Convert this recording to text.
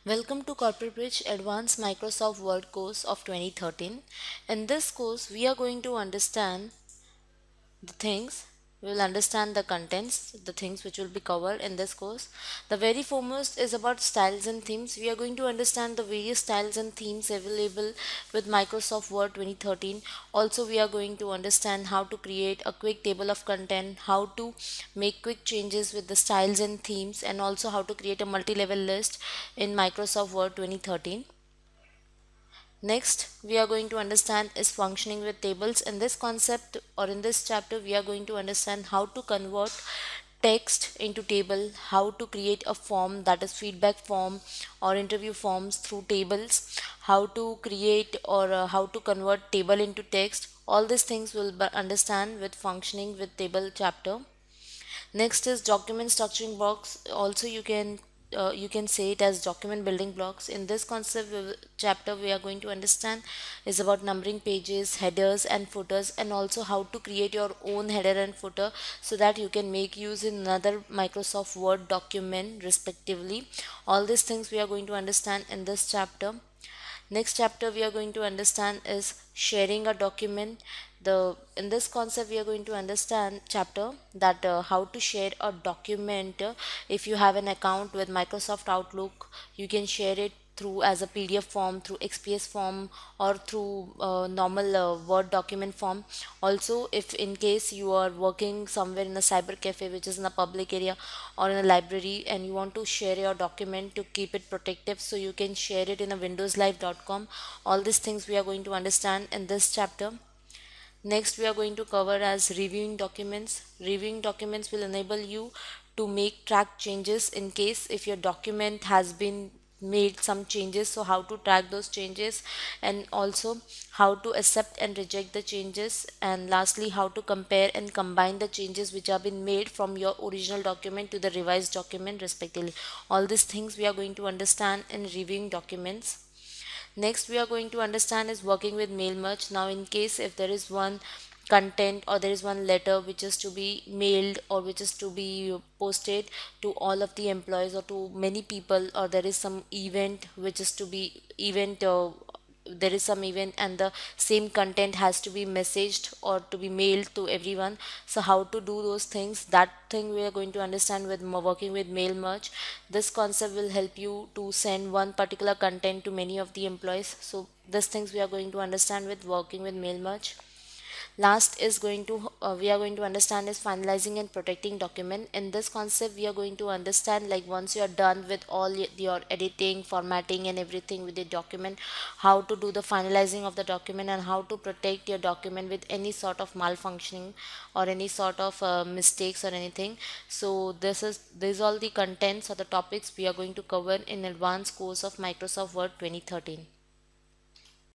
Welcome to Corporate Bridge Advanced Microsoft Word course of 2013. In this course, we are going to understand the things, we will understand the contents, the things which will be covered in this course. The very foremost is about styles and themes. We are going to understand the various styles and themes available with Microsoft Word 2013. Also, we are going to understand how to create a quick table of content, how to make quick changes with the styles and themes, and also how to create a multi-level list in Microsoft Word 2013. Next, we are going to understand is functioning with tables. In this concept or in this chapter, we are going to understand how to convert text into table, how to create a form, that is feedback form or interview forms through tables, how to create or how to convert table into text. All these things will understand with functioning with table chapter. Next is document structuring blocks. Also, you can say it as document building blocks. In this concept chapter, we are going to understand is about numbering pages, headers and footers, and also how to create your own header and footer so that you can make use in another Microsoft Word document respectively. All these things we are going to understand in this chapter. Next chapter we are going to understand is sharing a document. In this concept we are going to understand chapter that how to share a document. If you have an account with Microsoft Outlook, you can share it through as a PDF form, through XPS form, or through normal Word document form. Also, if in case you are working somewhere in a cyber cafe which is in a public area or in a library and you want to share your document to keep it protective, so you can share it in a windowslive.com. All these things we are going to understand in this chapter. Next, we are going to cover as reviewing documents. Reviewing documents will enable you to make track changes in case if your document has been made some changes, so how to track those changes, and also how to accept and reject the changes, and lastly how to compare and combine the changes which have been made from your original document to the revised document respectively. All these things we are going to understand in reviewing documents. Next we are going to understand is working with mail merge. Now in case if there is one content or there is one letter which is to be mailed or which is to be posted to all of the employees or to many people, or there is some event which is to be event there is some event and the same content has to be messaged or to be mailed to everyone, so how to do those things, that thing we are going to understand with working with mail merge. This concept will help you to send one particular content to many of the employees, so these things we are going to understand with working with mail merge. Last is going to we are going to understand is finalizing and protecting document. In this concept we are going to understand, like once you are done with all your editing, formatting and everything with the document, how to do the finalizing of the document and how to protect your document with any sort of malfunctioning or any sort of mistakes or anything. So these all the contents or the topics we are going to cover in advanced course of Microsoft Word 2013.